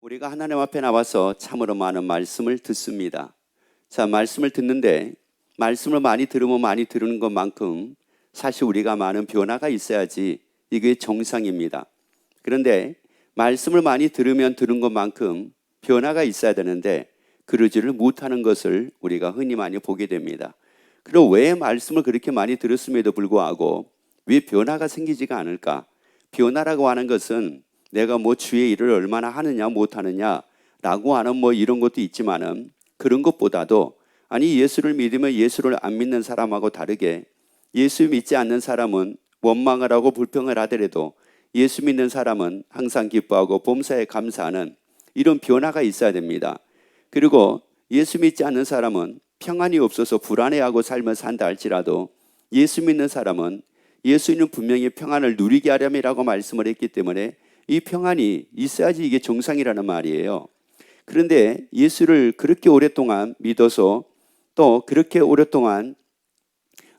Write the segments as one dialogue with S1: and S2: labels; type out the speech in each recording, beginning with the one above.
S1: 우리가 하나님 앞에 나와서 참으로 많은 말씀을 듣습니다. 자, 말씀을 듣는데 말씀을 많이 들으면 많이 들은 것만큼 사실 우리가 많은 변화가 있어야지 이게 정상입니다. 그런데 말씀을 많이 들으면 들은 것만큼 변화가 있어야 되는데 그러지를 못하는 것을 우리가 흔히 많이 보게 됩니다. 그럼 왜 말씀을 그렇게 많이 들었음에도 불구하고 왜 변화가 생기지가 않을까? 변화라고 하는 것은 내가 주의 일을 얼마나 하느냐 못하느냐라고 하는 이런 것도 있지만은 그런 것보다도 아니 예수를 믿으면 예수를 안 믿는 사람하고 다르게 예수 믿지 않는 사람은 원망을 하고 불평을 하더라도 예수 믿는 사람은 항상 기뻐하고 범사에 감사하는 이런 변화가 있어야 됩니다. 그리고 예수 믿지 않는 사람은 평안이 없어서 불안해하고 삶을 산다 할지라도 예수 믿는 사람은 예수님은 분명히 평안을 누리게 하려면이라고 말씀을 했기 때문에 이 평안이 있어야지 이게 정상이라는 말이에요. 그런데 예수를 그렇게 오랫동안 믿어서 또 그렇게 오랫동안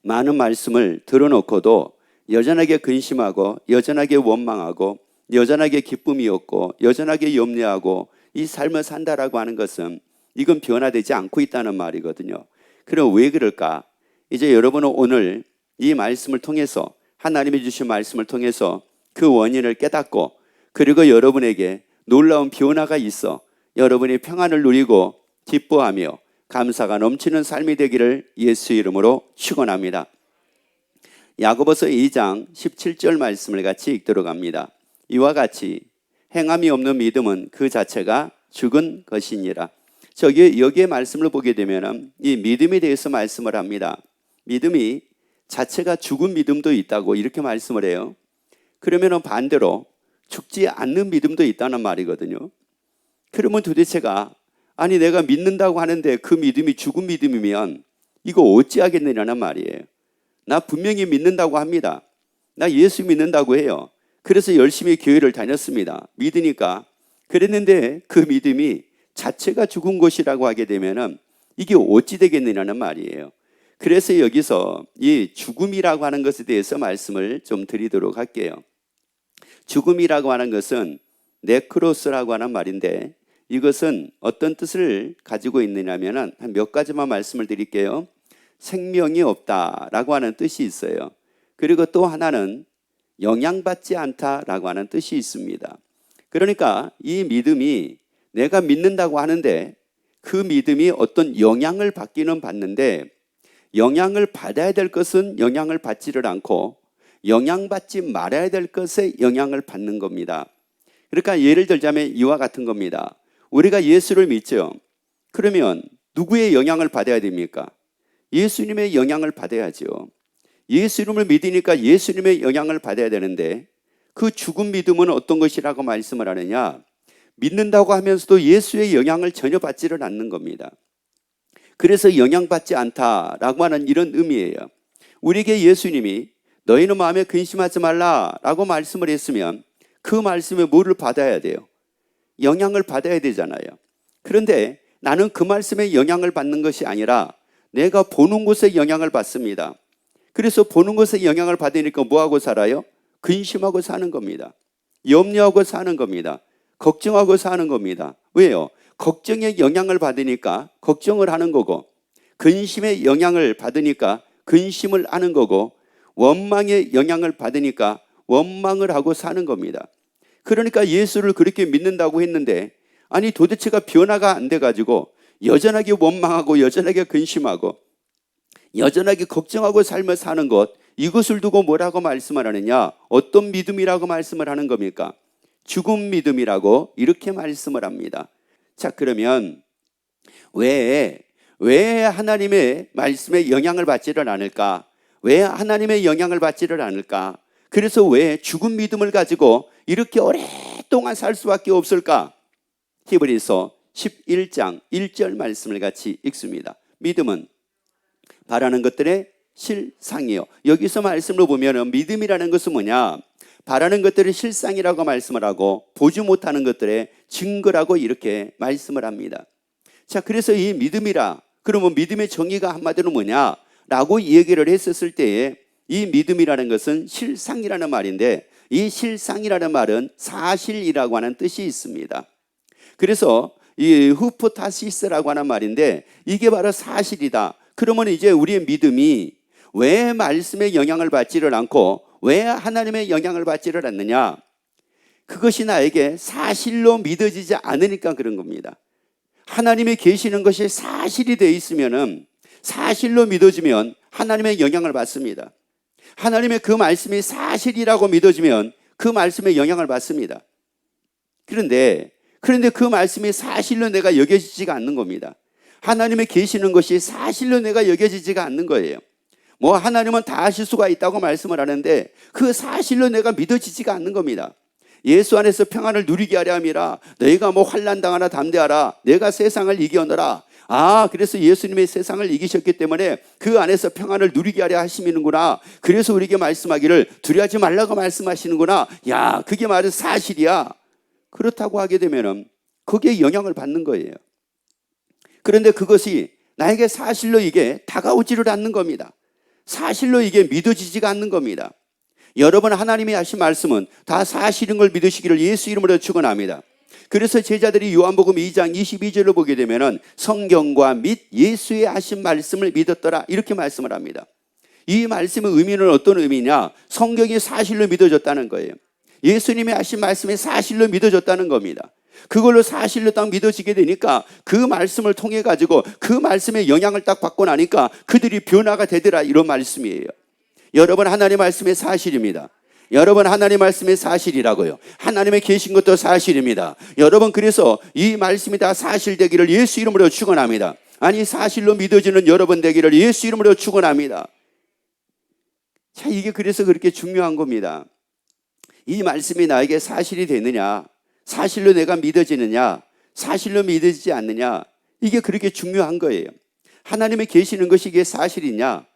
S1: 많은 말씀을 들어놓고도 여전하게 근심하고 여전하게 원망하고 여전하게 기쁨이 없고 여전하게 염려하고 이 삶을 산다라고 하는 것은 이건 변화되지 않고 있다는 말이거든요. 그럼 왜 그럴까? 이제 여러분은 오늘 이 말씀을 통해서 하나님이 주신 말씀을 통해서 그 원인을 깨닫고 그리고 여러분에게 놀라운 변화가 있어 여러분이 평안을 누리고 기뻐하며 감사가 넘치는 삶이 되기를 예수 이름으로 축원합니다. 야고보서 2장 17절 말씀을 같이 읽도록 합니다. 이와 같이 행함이 없는 믿음은 그 자체가 죽은 것이니라. 여기에 말씀을 보게 되면 이 믿음에 대해서 말씀을 합니다. 믿음이 자체가 죽은 믿음도 있다고 이렇게 말씀을 해요. 그러면 반대로 죽지 않는 믿음도 있다는 말이거든요. 그러면 도대체가 아니 내가 믿는다고 하는데 그 믿음이 죽은 믿음이면 이거 어찌하겠느냐는 말이에요. 나 분명히 믿는다고 합니다. 나 예수 믿는다고 해요. 그래서 열심히 교회를 다녔습니다. 믿으니까. 그랬는데 그 믿음이 자체가 죽은 것이라고 하게 되면 이게 어찌 되겠느냐는 말이에요. 그래서 여기서 이 죽음이라고 하는 것에 대해서 말씀을 좀 드리도록 할게요. 죽음이라고 하는 것은 네크로스라고 하는 말인데 이것은 어떤 뜻을 가지고 있느냐면 한 몇 가지만 말씀을 드릴게요. 생명이 없다라고 하는 뜻이 있어요. 그리고 또 하나는 영향받지 않다라고 하는 뜻이 있습니다. 그러니까 이 믿음이 내가 믿는다고 하는데 그 믿음이 어떤 영향을 받기는 받는데 영향을 받아야 될 것은 영향을 받지를 않고 영향받지 말아야 될 것에 영향을 받는 겁니다. 그러니까 예를 들자면 이와 같은 겁니다. 우리가 예수를 믿죠. 그러면 누구의 영향을 받아야 됩니까? 예수님의 영향을 받아야죠. 예수님을 믿으니까 예수님의 영향을 받아야 되는데 그 죽은 믿음은 어떤 것이라고 말씀을 하느냐? 믿는다고 하면서도 예수의 영향을 전혀 받지를 않는 겁니다. 그래서 영향받지 않다라고 하는 이런 의미예요. 우리에게 예수님이 너희는 마음에 근심하지 말라라고 말씀을 했으면 그 말씀에 뭐를 받아야 돼요? 영향을 받아야 되잖아요. 그런데 나는 그 말씀에 영향을 받는 것이 아니라 내가 보는 곳에 영향을 받습니다. 그래서 보는 곳에 영향을 받으니까 뭐하고 살아요? 근심하고 사는 겁니다. 염려하고 사는 겁니다. 걱정하고 사는 겁니다. 왜요? 걱정의 영향을 받으니까 걱정을 하는 거고 근심의 영향을 받으니까 근심을 하는 거고 원망의 영향을 받으니까 원망을 하고 사는 겁니다. 그러니까 예수를 그렇게 믿는다고 했는데 아니 도대체가 변화가 안 돼가지고 여전하게 원망하고 여전하게 근심하고 여전하게 걱정하고 삶을 사는 것 이것을 두고 뭐라고 말씀을 하느냐? 어떤 믿음이라고 말씀을 하는 겁니까? 죽은 믿음이라고 이렇게 말씀을 합니다. 자, 그러면 왜 하나님의 말씀에 영향을 받지를 않을까? 왜 하나님의 영향을 받지를 않을까? 그래서 왜 죽은 믿음을 가지고 이렇게 오랫동안 살 수밖에 없을까? 히브리서 11장 1절 말씀을 같이 읽습니다. 믿음은 바라는 것들의 실상이요. 여기서 말씀을 보면 믿음이라는 것은 뭐냐? 바라는 것들의 실상이라고 말씀을 하고 보지 못하는 것들의 증거라고 이렇게 말씀을 합니다. 자, 그래서 이 믿음이라 그러면 믿음의 정의가 한마디로 뭐냐? 라고 얘기를 했었을 때에 이 믿음이라는 것은 실상이라는 말인데 이 실상이라는 말은 사실이라고 하는 뜻이 있습니다. 그래서 이 후포타시스라고 하는 말인데 이게 바로 사실이다. 그러면 이제 우리의 믿음이 왜 말씀의 영향을 받지를 않고 왜 하나님의 영향을 받지를 않느냐? 그것이 나에게 사실로 믿어지지 않으니까 그런 겁니다. 하나님이 계시는 것이 사실이 되어 있으면은 사실로 믿어지면 하나님의 영향을 받습니다. 하나님의 그 말씀이 사실이라고 믿어지면 그 말씀의 영향을 받습니다. 그런데 그 말씀이 사실로 내가 여겨지지가 않는 겁니다. 하나님의 계시는 것이 사실로 내가 여겨지지가 않는 거예요. 뭐 하나님은 다 하실 수가 있다고 말씀을 하는데 그 사실로 내가 믿어지지가 않는 겁니다. 예수 안에서 평안을 누리게 하려 함이라. 너희가 뭐 환난 당하나 담대하라. 내가 세상을 이겨노라. 그래서 예수님이 세상을 이기셨기 때문에 그 안에서 평안을 누리게 하려 하시는구나. 그래서 우리에게 말씀하기를 두려워하지 말라고 말씀하시는구나. 야, 그게 말은 사실이야. 그렇다고 하게 되면은 거기에 영향을 받는 거예요. 그런데 그것이 나에게 사실로 이게 다가오지를 않는 겁니다. 사실로 이게 믿어지지가 않는 겁니다. 여러분, 하나님이 하신 말씀은 다 사실인 걸 믿으시기를 예수 이름으로 축원합니다. 그래서 제자들이 요한복음 2장 22절을 보게 되면은 성경과 및 예수의 하신 말씀을 믿었더라 이렇게 말씀을 합니다. 이 말씀의 의미는 어떤 의미냐? 성경이 사실로 믿어졌다는 거예요. 예수님이 하신 말씀이 사실로 믿어졌다는 겁니다. 그걸로 사실로 딱 믿어지게 되니까 그 말씀을 통해 가지고 그 말씀의 영향을 딱 받고 나니까 그들이 변화가 되더라 이런 말씀이에요. 여러분, 하나님의 말씀이 사실입니다. 여러분, 하나님의 말씀이 사실이라고요. 하나님의 계신 것도 사실입니다. 여러분, 그래서 이 말씀이 다 사실되기를 예수 이름으로 축원합니다. 아니, 사실로 믿어지는 여러분 되기를 예수 이름으로 축원합니다. 자, 이게 그래서 그렇게 중요한 겁니다. 이 말씀이 나에게 사실이 되느냐, 사실로 내가 믿어지느냐, 사실로 믿어지지 않느냐, 이게 그렇게 중요한 거예요. 하나님의 계시는 것이 이게 사실이냐,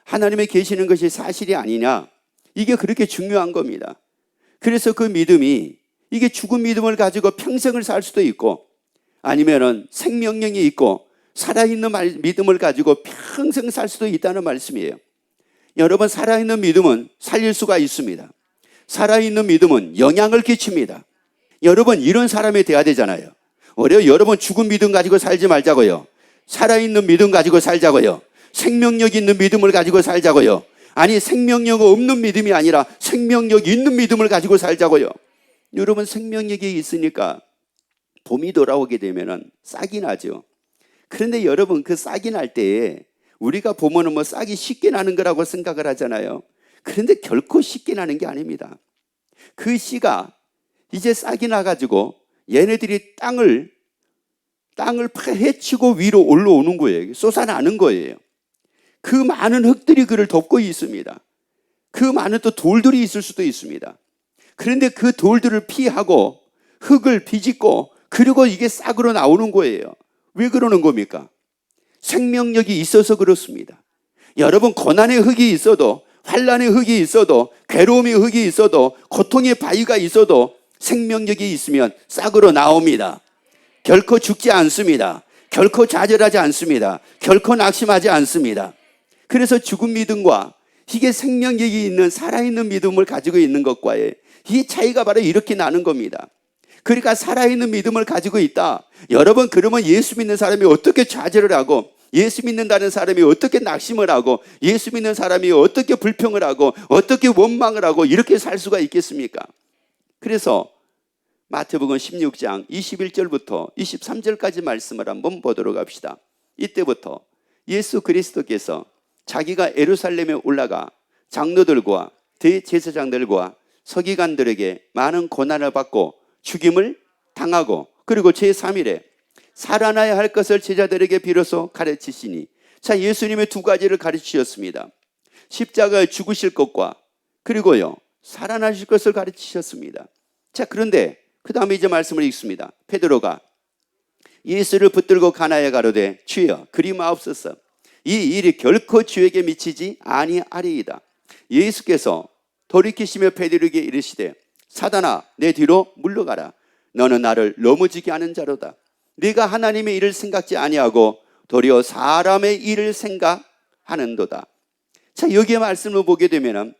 S1: 하나님의 계시는 것이 사실이 아니냐, 이게 그렇게 중요한 겁니다. 그래서 그 믿음이 이게 죽은 믿음을 가지고 평생을 살 수도 있고 아니면은 생명력이 있고 살아있는 믿음을 가지고 평생 살 수도 있다는 말씀이에요. 여러분, 살아있는 믿음은 살릴 수가 있습니다. 살아있는 믿음은 영향을 끼칩니다. 여러분, 이런 사람이 돼야 되잖아요. 여러분, 죽은 믿음 가지고 살지 말자고요. 살아있는 믿음 가지고 살자고요. 생명력 있는 믿음을 가지고 살자고요. 아니, 생명력 없는 믿음이 아니라 생명력 있는 믿음을 가지고 살자고요. 여러분, 생명력이 있으니까 봄이 돌아오게 되면은 싹이 나죠. 그런데 여러분, 그 싹이 날 때에 우리가 보면은 뭐 싹이 쉽게 나는 거라고 생각을 하잖아요. 그런데 결코 쉽게 나는 게 아닙니다. 그 씨가 이제 싹이 나가지고 얘네들이 땅을 헤치고 위로 올라오는 거예요. 솟아나는 거예요. 그 많은 흙들이 그를 덮고 있습니다. 그 많은 또 돌들이 있을 수도 있습니다. 그런데 그 돌들을 피하고 흙을 비집고 그리고 이게 싹으로 나오는 거예요. 왜 그러는 겁니까? 생명력이 있어서 그렇습니다. 여러분, 고난의 흙이 있어도, 환난의 흙이 있어도, 괴로움의 흙이 있어도, 고통의 바위가 있어도 생명력이 있으면 싹으로 나옵니다. 결코 죽지 않습니다. 결코 좌절하지 않습니다. 결코 낙심하지 않습니다. 그래서 죽은 믿음과 이게 생명력이 있는 살아있는 믿음을 가지고 있는 것과의 이 차이가 바로 이렇게 나는 겁니다. 그러니까 살아있는 믿음을 가지고 있다. 여러분, 그러면 예수 믿는 사람이 어떻게 좌절을 하고, 예수 믿는다는 사람이 어떻게 낙심을 하고, 예수 믿는 사람이 어떻게 불평을 하고, 어떻게 원망을 하고 이렇게 살 수가 있겠습니까? 그래서 마태복음 16장 21절부터 23절까지 말씀을 한번 보도록 합시다. 이때부터 예수 그리스도께서 자기가 예루살렘에 올라가 장로들과 대제사장들과 서기관들에게 많은 고난을 받고 죽임을 당하고 그리고 제3일에 살아나야 할 것을 제자들에게 비로소 가르치시니, 자, 예수님의 두 가지를 가르치셨습니다. 십자가에 죽으실 것과 그리고요 살아나실 것을 가르치셨습니다. 자, 그런데 그 다음에 이제 말씀을 읽습니다. 베드로가 예수를 붙들고 가나에 가로되 주여 그리 마옵소서, 이 일이 결코 주에게 미치지 아니하리이다. 예수께서 돌이키시며 베드로에게 이르시되 사단아, 내 뒤로 물러가라. 너는 나를 넘어지게 하는 자로다. 네가 하나님의 일을 생각지 아니하고 도리어 사람의 일을 생각하는도다. 자, 여기에 말씀을 보게 되면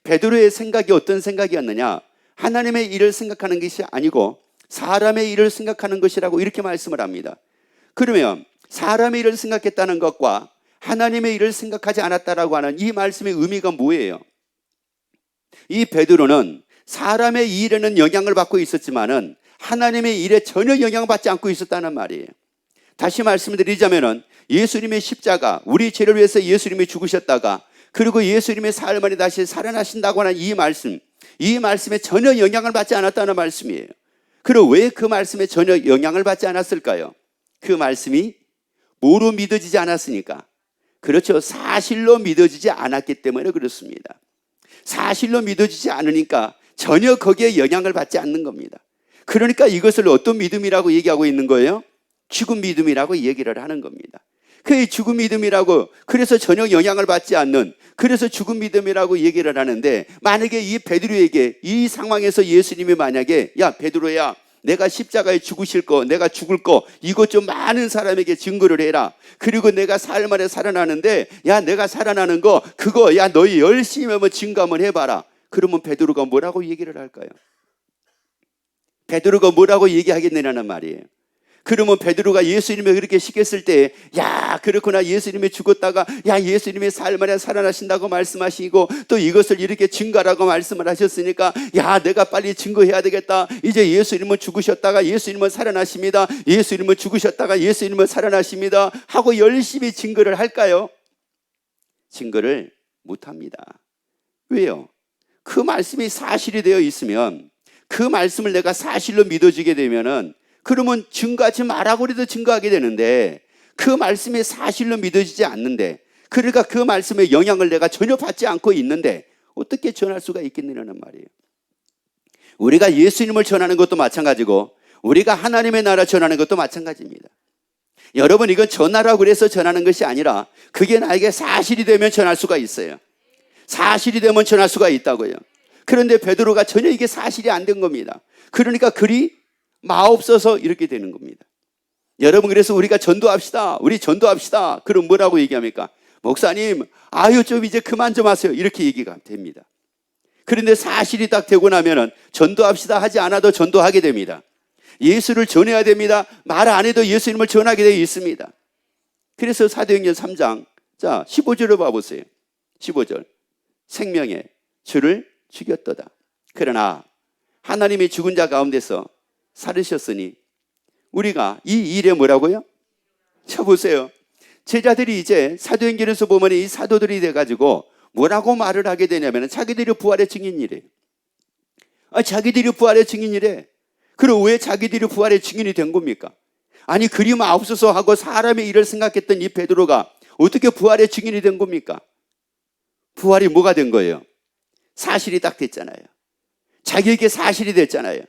S1: 베드로의 생각이 어떤 생각이었느냐? 하나님의 일을 생각하는 것이 아니고 사람의 일을 생각하는 것이라고 이렇게 말씀을 합니다. 그러면 사람의 일을 생각했다는 것과 하나님의 일을 생각하지 않았다라고 하는 이 말씀의 의미가 뭐예요? 이 베드로는 사람의 일에는 영향을 받고 있었지만은 하나님의 일에 전혀 영향을 받지 않고 있었다는 말이에요. 다시 말씀드리자면은 예수님의 십자가, 우리 죄를 위해서 예수님이 죽으셨다가 그리고 예수님의 사흘 만에 다시 살아나신다고 하는 이 말씀에 전혀 영향을 받지 않았다는 말씀이에요. 그리고 왜 그 말씀에 전혀 영향을 받지 않았을까요? 그 말씀이 뭐로 믿어지지 않았으니까. 그렇죠. 사실로 믿어지지 않았기 때문에 그렇습니다. 사실로 믿어지지 않으니까 전혀 거기에 영향을 받지 않는 겁니다. 그러니까 이것을 어떤 믿음이라고 얘기하고 있는 거예요? 죽은 믿음이라고 얘기를 하는 겁니다. 그 죽은 믿음이라고, 그래서 전혀 영향을 받지 않는, 그래서 죽은 믿음이라고 얘기를 하는데, 만약에 이 베드로에게 이 상황에서 예수님이 만약에 야 베드로야, 내가 십자가에 죽으실 거, 내가 죽을 거, 이것 좀 많은 사람에게 증거를 해라. 그리고 내가 사흘 만에 살아나는데, 야 내가 살아나는 거 그거 야 너희 열심히 한번 증거 한번 해봐라. 그러면 베드로가 뭐라고 얘기를 할까요? 베드로가 뭐라고 얘기하겠느냐는 말이에요. 그러면 베드로가 예수님이 그렇게 시켰을 때, 야 그렇구나, 예수님이 죽었다가 야 예수님이 사흘 만에 살아나신다고 말씀하시고 또 이것을 이렇게 증거라고 말씀을 하셨으니까 야 내가 빨리 증거해야 되겠다. 이제 예수님은 죽으셨다가 예수님은 살아나십니다. 예수님은 죽으셨다가 예수님은 살아나십니다 하고 열심히 증거를 할까요? 증거를 못합니다. 왜요? 그 말씀이 사실이 되어 있으면, 그 말씀을 내가 사실로 믿어지게 되면은, 그러면 증거하지 말라고 해도 증거하게 되는데, 그 말씀이 사실로 믿어지지 않는데, 그러니까 그 말씀의 영향을 내가 전혀 받지 않고 있는데 어떻게 전할 수가 있겠느냐는 말이에요. 우리가 예수님을 전하는 것도 마찬가지고 우리가 하나님의 나라 전하는 것도 마찬가지입니다. 여러분, 이건 전하라고 그래서 전하는 것이 아니라 그게 나에게 사실이 되면 전할 수가 있어요. 사실이 되면 전할 수가 있다고요. 그런데 베드로가 전혀 이게 사실이 안 된 겁니다. 그러니까 글이 마없어서 이렇게 되는 겁니다. 여러분, 그래서 우리가 전도합시다. 우리 전도합시다. 그럼 뭐라고 얘기합니까? 목사님, 아유 좀 이제 그만 좀 하세요. 이렇게 얘기가 됩니다. 그런데 사실이 딱 되고 나면은 전도합시다 하지 않아도 전도하게 됩니다. 예수를 전해야 됩니다. 말 안 해도 예수님을 전하게 되어 있습니다. 그래서 사도행전 3장 자 15절을 봐보세요. 15절, 생명의 주를 죽였도다. 그러나 하나님이 죽은 자 가운데서 살으셨으니 우리가 이 일에 뭐라고요? 쳐보세요. 제자들이 이제 사도행전에서 보면 이 사도들이 돼가지고 뭐라고 말을 하게 되냐면 자기들이 부활의 증인이래. 자기들이 부활의 증인이래. 그럼 왜 자기들이 부활의 증인이 된 겁니까? 아니 그리 마옵소서 하고 사람의 일을 생각했던 이 베드로가 어떻게 부활의 증인이 된 겁니까? 부활이 뭐가 된 거예요? 사실이 딱 됐잖아요. 자기에게 사실이 됐잖아요.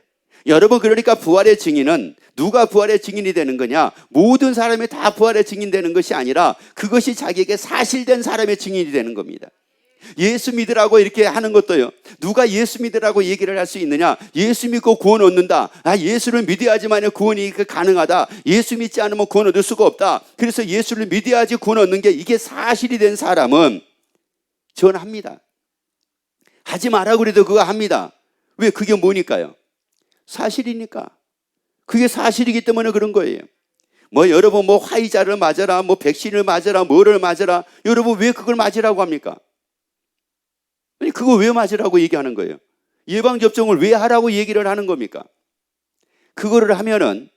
S1: 여러분, 그러니까 부활의 증인은 누가 부활의 증인이 되는 거냐? 모든 사람이 다 부활의 증인 되는 것이 아니라 그것이 자기에게 사실된 사람의 증인이 되는 겁니다. 예수 믿으라고 이렇게 하는 것도요, 누가 예수 믿으라고 얘기를 할 수 있느냐? 예수 믿고 구원 얻는다. 예수를 믿어야지만 구원이 가능하다. 예수 믿지 않으면 구원 얻을 수가 없다. 그래서 예수를 믿어야지 구원 얻는 게, 이게 사실이 된 사람은 전합니다. 하지 마라 그래도 그거 합니다. 왜? 그게 뭐니까요? 사실이니까. 그게 사실이기 때문에 그런 거예요. 뭐 여러분 뭐 화이자를 맞아라, 뭐 백신을 맞아라, 뭐를 맞아라. 여러분 왜 그걸 맞으라고 합니까? 아니 그거 왜 맞으라고 얘기하는 거예요? 예방접종을 왜 하라고 얘기를 하는 겁니까? 그거를 하면은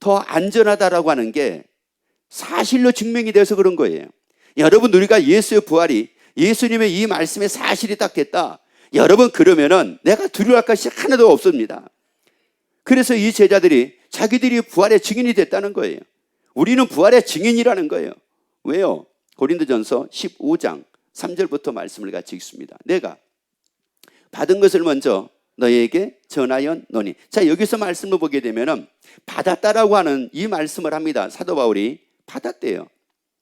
S1: 더 안전하다라고 하는 게 사실로 증명이 돼서 그런 거예요. 여러분, 우리가 예수의 부활이, 예수님의 이 말씀에 사실이 딱 됐다. 여러분, 그러면은 내가 두려워할 것이 하나도 없습니다. 그래서 이 제자들이 자기들이 부활의 증인이 됐다는 거예요. 우리는 부활의 증인이라는 거예요. 왜요? 고린도전서 15장 3절부터 말씀을 같이 읽습니다. 내가 받은 것을 먼저 너희에게 전하였노니. 자, 여기서 말씀을 보게 되면은 받았다라고 하는 이 말씀을 합니다. 사도 바울이 받았대요.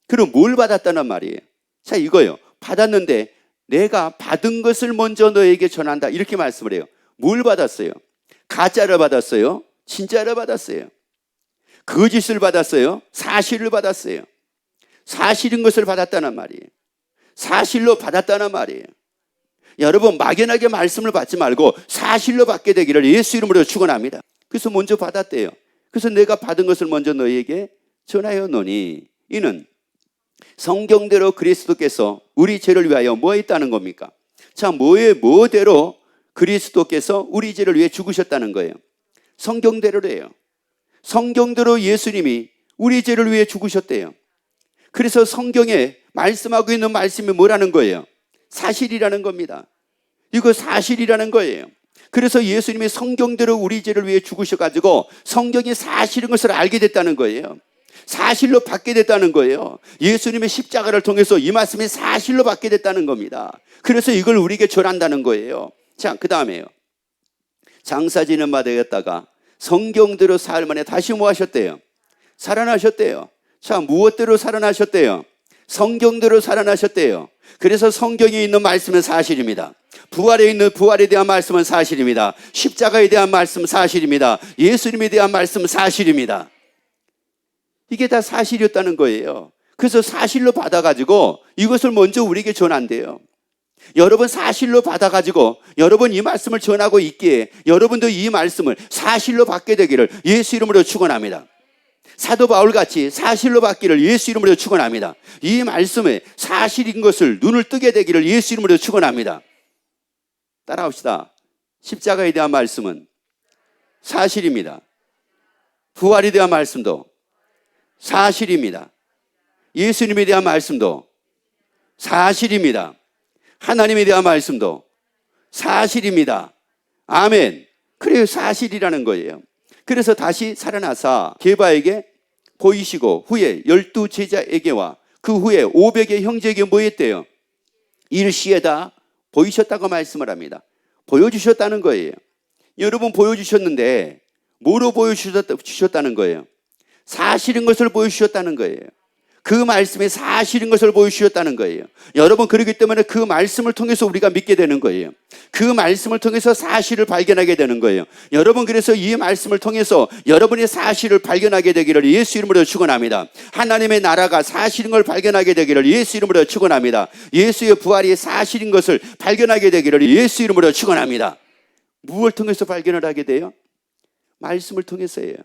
S1: 그럼 뭘 받았다는 말이에요? 자, 이거요. 받았는데 내가 받은 것을 먼저 너에게 전한다. 이렇게 말씀을 해요. 뭘 받았어요? 가짜를 받았어요? 진짜를 받았어요? 거짓을 받았어요? 사실을 받았어요? 사실인 것을 받았다는 말이에요. 사실로 받았다는 말이에요. 여러분, 막연하게 말씀을 받지 말고 사실로 받게 되기를 예수 이름으로 축원합니다. 그래서 먼저 받았대요. 그래서 내가 받은 것을 먼저 너희에게 전하여 노니 이는 성경대로 그리스도께서 우리 죄를 위하여 뭐 했다는 겁니까? 자, 뭐대로 그리스도께서 우리 죄를 위해 죽으셨다는 거예요? 성경대로래요. 성경대로 예수님이 우리 죄를 위해 죽으셨대요. 그래서 성경에 말씀하고 있는 말씀이 뭐라는 거예요? 사실이라는 겁니다. 이거 사실이라는 거예요. 그래서 예수님이 성경대로 우리 죄를 위해 죽으셔가지고 성경이 사실인 것을 알게 됐다는 거예요. 사실로 받게 됐다는 거예요. 예수님의 십자가를 통해서 이 말씀이 사실로 받게 됐다는 겁니다. 그래서 이걸 우리에게 전한다는 거예요. 자, 그 다음에요. 장사 지는 바 되었다가 성경대로 사흘 만에 다시 뭐 하셨대요? 살아나셨대요. 자, 무엇대로 살아나셨대요? 성경대로 살아나셨대요. 그래서 성경에 있는 말씀은 사실입니다. 부활에 대한 말씀은 사실입니다. 십자가에 대한 말씀은 사실입니다. 예수님에 대한 말씀은 사실입니다. 이게 다 사실이었다는 거예요. 그래서 사실로 받아가지고 이것을 먼저 우리에게 전한대요. 여러분 사실로 받아가지고 여러분 이 말씀을 전하고 있기에 여러분도 이 말씀을 사실로 받게 되기를 예수 이름으로 축원합니다. 사도 바울같이 사실로 받기를 예수 이름으로 축원합니다. 이 말씀에 사실인 것을 눈을 뜨게 되기를 예수 이름으로 축원합니다. 따라합시다. 십자가에 대한 말씀은 사실입니다. 부활에 대한 말씀도 사실입니다. 예수님에 대한 말씀도 사실입니다. 하나님에 대한 말씀도 사실입니다. 아멘. 그래요, 사실이라는 거예요. 그래서 다시 살아나사 게바에게 보이시고 후에 12 제자에게와 그 후에 500의 형제에게 뭐 했대요? 일시에다 보이셨다고 말씀을 합니다. 보여주셨다는 거예요. 여러분 보여주셨는데 뭐로 보여주셨다는 거예요? 사실인 것을 보여주셨다는 거예요. 그 말씀이 사실인 것을 보여주셨다는 거예요. 여러분 그렇기 때문에 그 말씀을 통해서 우리가 믿게 되는 거예요. 그 말씀을 통해서 사실을 발견하게 되는 거예요. 여러분 그래서 이 말씀을 통해서 여러분의 사실을 발견하게 되기를 예수 이름으로 축원합니다. 하나님의 나라가 사실인 걸 발견하게 되기를 예수 이름으로 축원합니다. 예수의 부활이 사실인 것을 발견하게 되기를 예수 이름으로 축원합니다. 무엇을 통해서 발견을 하게 돼요? 말씀을 통해서예요.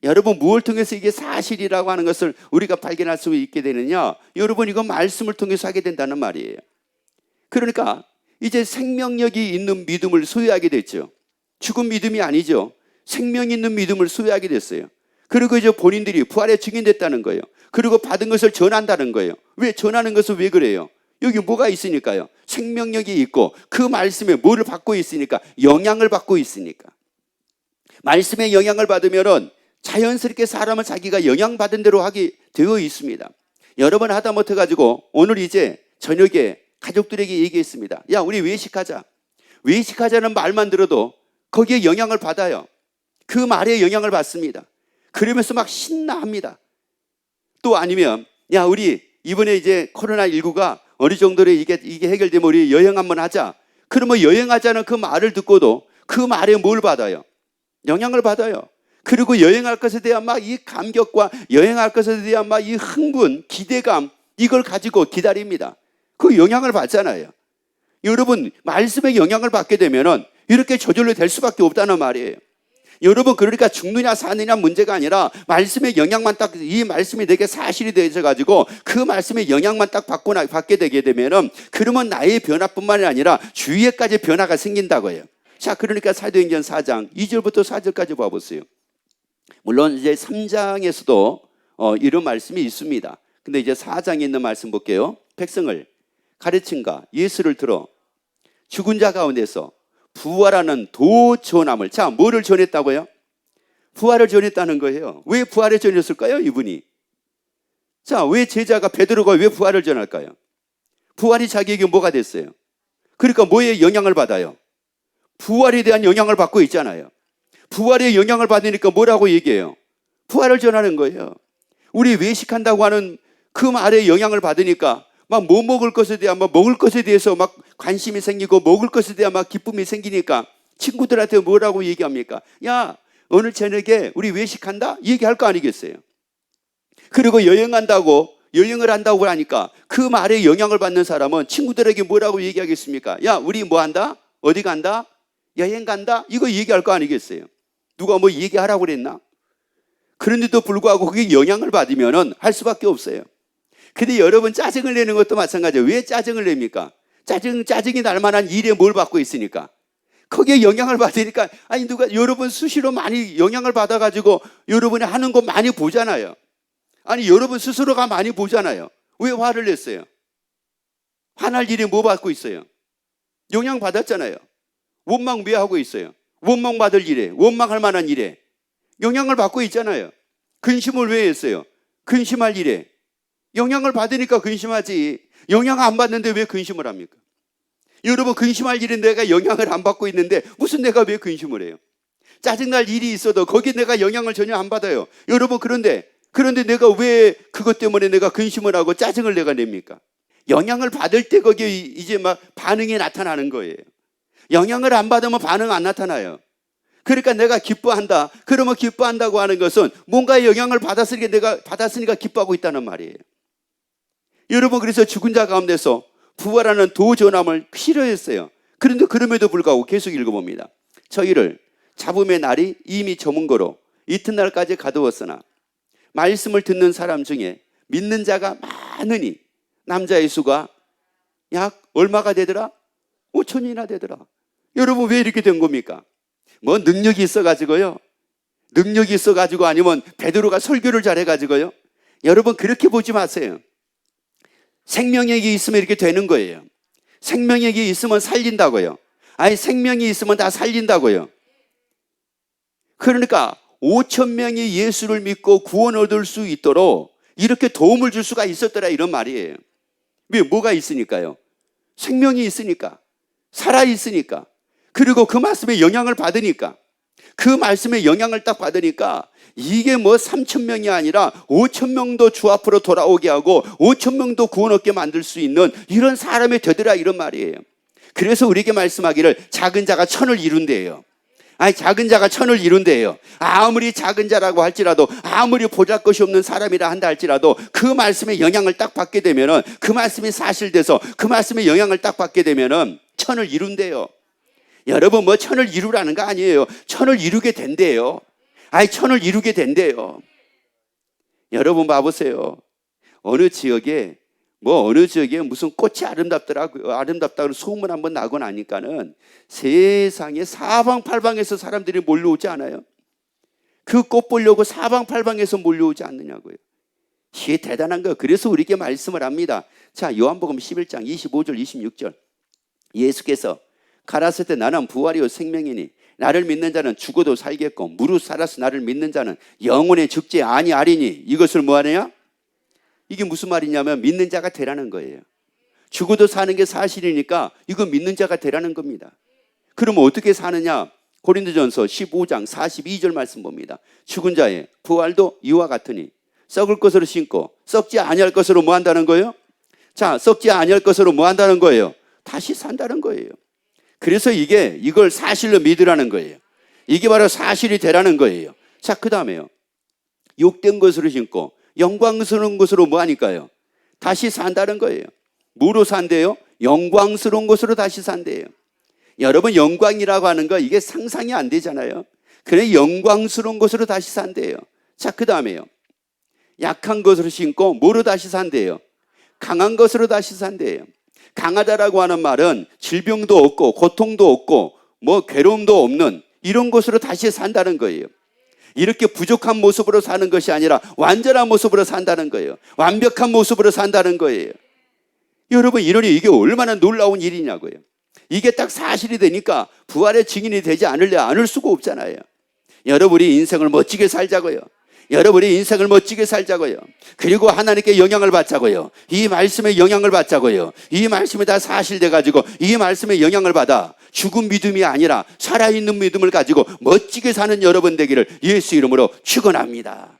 S1: 여러분 무엇을 통해서 이게 사실이라고 하는 것을 우리가 발견할 수 있게 되느냐? 여러분 이거 말씀을 통해서 하게 된다는 말이에요. 그러니까 이제 생명력이 있는 믿음을 소유하게 됐죠. 죽은 믿음이 아니죠. 생명 있는 믿음을 소유하게 됐어요. 그리고 이제 본인들이 부활에 증인됐다는 거예요. 그리고 받은 것을 전한다는 거예요. 왜 전하는 것은 왜 그래요? 여기 뭐가 있으니까요. 생명력이 있고 그 말씀에 뭐를 받고 있으니까 영향을 받고 있으니까. 말씀의 영향을 받으면은 자연스럽게 사람은 자기가 영향받은 대로 하게 되어 있습니다. 여러분 하다못해 가지고 오늘 이제 저녁에 가족들에게 얘기했습니다. 야 우리 외식하자. 외식하자는 말만 들어도 거기에 영향을 받아요. 그 말에 영향을 받습니다. 그러면서 막 신나합니다. 또 아니면 야 우리 이번에 이제 코로나19가 어느 정도로 이게 해결되면 우리 여행 한번 하자. 그러면 여행하자는 그 말을 듣고도 그 말에 뭘 받아요? 영향을 받아요. 그리고 여행할 것에 대한 막 이 감격과 여행할 것에 대한 막 이 흥분, 기대감 이걸 가지고 기다립니다. 그 영향을 받잖아요. 여러분 말씀에 영향을 받게 되면은 이렇게 저절로 될 수밖에 없다는 말이에요. 여러분 그러니까 죽느냐 사느냐 문제가 아니라 말씀의 영향만 딱 이 말씀이 내게 사실이 되어 가지고 그 말씀의 영향만 딱 받게 되게 되면은 그러면 나의 변화뿐만이 아니라 주위에까지 변화가 생긴다고요. 자 그러니까 사도행전 4장 2절부터 4절까지 봐보세요. 물론 이제 3장에서도 이런 말씀이 있습니다. 근데 이제 4장에 있는 말씀 볼게요. 백성을 가르친가 예수를 들어 죽은 자 가운데서 부활하는 도 전함을. 자 뭐를 전했다고요? 부활을 전했다는 거예요. 왜 부활을 전했을까요? 이분이. 자 왜 제자가 베드로가 왜 부활을 전할까요? 부활이 자기에게 뭐가 됐어요? 그러니까 뭐에 영향을 받아요? 부활에 대한 영향을 받고 있잖아요. 부활의 영향을 받으니까 뭐라고 얘기해요? 부활을 전하는 거예요. 우리 외식한다고 하는 그 말에 영향을 받으니까 막 뭐 먹을 것에 대한 막 먹을 것에 대해서 막 관심이 생기고 먹을 것에 대한 막 기쁨이 생기니까 친구들한테 뭐라고 얘기합니까? 야 오늘 저녁에 우리 외식한다? 얘기할 거 아니겠어요? 그리고 여행을 한다고 하니까 그 말에 영향을 받는 사람은 친구들에게 뭐라고 얘기하겠습니까? 야 우리 뭐 한다? 어디 간다? 여행 간다? 이거 얘기할 거 아니겠어요? 누가 뭐 얘기하라고 그랬나? 그런데도 불구하고 그게 영향을 받으면 할 수밖에 없어요. 근데 여러분 짜증을 내는 것도 마찬가지예요. 왜 짜증을 냅니까? 짜증이 날 만한 일에 뭘 받고 있으니까. 거기에 영향을 받으니까, 아니, 여러분 수시로 많이 영향을 받아가지고 여러분이 하는 거 많이 보잖아요. 아니, 여러분 스스로가 많이 보잖아요. 왜 화를 냈어요? 화날 일에 뭐 받고 있어요? 영향 받았잖아요. 원망 왜 하고 있어요? 원망 받을 일에, 원망할 만한 일에 영향을 받고 있잖아요. 근심을 왜 했어요? 근심할 일에 영향을 받으니까 근심하지. 영향 안 받는데 왜 근심을 합니까? 여러분 근심할 일은 내가 영향을 안 받고 있는데 무슨 내가 왜 근심을 해요? 짜증날 일이 있어도 거기에 내가 영향을 전혀 안 받아요. 여러분 그런데 내가 왜 그것 때문에 내가 근심을 하고 짜증을 내가 냅니까? 영향을 받을 때 거기에 이제 막 반응이 나타나는 거예요. 영향을 안 받으면 반응 안 나타나요. 그러니까 내가 기뻐한다. 그러면 기뻐한다고 하는 것은 뭔가 영향을 받았으니까 내가 받았으니까 기뻐하고 있다는 말이에요. 여러분 그래서 죽은 자 가운데서 부활하는 도전함을 싫어했어요. 그런데 그럼에도 불구하고 계속 읽어봅니다. 저희를 잡음의 날이 이미 저문 거로 이튿날까지 가두었으나 말씀을 듣는 사람 중에 믿는 자가 많으니 남자의 수가 약 얼마가 되더라? 5천이나 되더라. 여러분 왜 이렇게 된 겁니까? 뭐 능력이 있어가지고요. 능력이 있어가지고 아니면 베드로가 설교를 잘해가지고요. 여러분 그렇게 보지 마세요. 생명력이 있으면 이렇게 되는 거예요. 생명력이 있으면 살린다고요. 아니 생명이 있으면 다 살린다고요. 그러니까 5천 명이 예수를 믿고 구원 얻을 수 있도록 이렇게 도움을 줄 수가 있었더라 이런 말이에요. 왜? 뭐가 있으니까요? 생명이 있으니까, 살아있으니까, 그리고 그 말씀에 영향을 받으니까, 그 말씀에 영향을 딱 받으니까 이게 뭐 3천 명이 아니라 5천 명도 주 앞으로 돌아오게 하고 5천 명도 구원 얻게 만들 수 있는 이런 사람이 되더라 이런 말이에요. 그래서 우리에게 말씀하기를 작은 자가 천을 이룬대요. 아니 작은 자가 천을 이룬대요. 아무리 작은 자라고 할지라도 아무리 보잘것이 없는 사람이라 한다 할지라도 그 말씀에 영향을 딱 받게 되면은 그 말씀이 사실돼서 그 말씀에 영향을 딱 받게 되면은 천을 이룬대요. 여러분 뭐 천을 이루라는 거 아니에요. 천을 이루게 된대요. 아니 천을 이루게 된대요. 여러분 봐보세요. 어느 지역에 무슨 꽃이 아름답더라고요. 아름답다고 소문 한번 나고 나니까는 세상에 사방팔방에서 사람들이 몰려오지 않아요? 그 꽃 보려고 사방팔방에서 몰려오지 않느냐고요. 이게 대단한 거예요. 그래서 우리에게 말씀을 합니다. 자, 요한복음 11장 25절 26절 예수께서 가라사대 때 나는 부활이요 생명이니 나를 믿는 자는 죽어도 살겠고 무릇 살아서 나를 믿는 자는 영원의 죽지 아니하리니 이것을 뭐하느냐? 이게 무슨 말이냐면 믿는 자가 되라는 거예요. 죽어도 사는 게 사실이니까 이거 믿는 자가 되라는 겁니다. 그러면 어떻게 사느냐? 고린도전서 15장 42절 말씀 봅니다. 죽은 자의 부활도 이와 같으니 썩을 것으로 심고 썩지 아니할 것으로 뭐 한다는 거예요? 자, 썩지 아니할 것으로 뭐 한다는 거예요? 다시 산다는 거예요. 그래서 이걸 사실로 믿으라는 거예요. 이게 바로 사실이 되라는 거예요. 자, 그 다음에요. 욕된 것으로 심고 영광스러운 것으로 뭐 하니까요? 다시 산다는 거예요. 뭐로 산대요? 영광스러운 것으로 다시 산대요. 여러분 영광이라고 하는 거 이게 상상이 안 되잖아요. 그래 영광스러운 것으로 다시 산대요. 자, 그 다음에요. 약한 것으로 심고 뭐로 다시 산대요? 강한 것으로 다시 산대요. 강하다라고 하는 말은 질병도 없고 고통도 없고 뭐 괴로움도 없는 이런 것으로 다시 산다는 거예요. 이렇게 부족한 모습으로 사는 것이 아니라 완전한 모습으로 산다는 거예요. 완벽한 모습으로 산다는 거예요. 여러분 이러니 이게 얼마나 놀라운 일이냐고요. 이게 딱 사실이 되니까 부활의 증인이 되지 않을 수가 없잖아요. 여러분이 인생을 멋지게 살자고요. 여러분이 인생을 멋지게 살자고요. 그리고 하나님께 영향을 받자고요. 이 말씀에 영향을 받자고요. 이 말씀이 다 사실돼가지고 이 말씀에 영향을 받아 죽은 믿음이 아니라 살아있는 믿음을 가지고 멋지게 사는 여러분 되기를 예수 이름으로 축원합니다.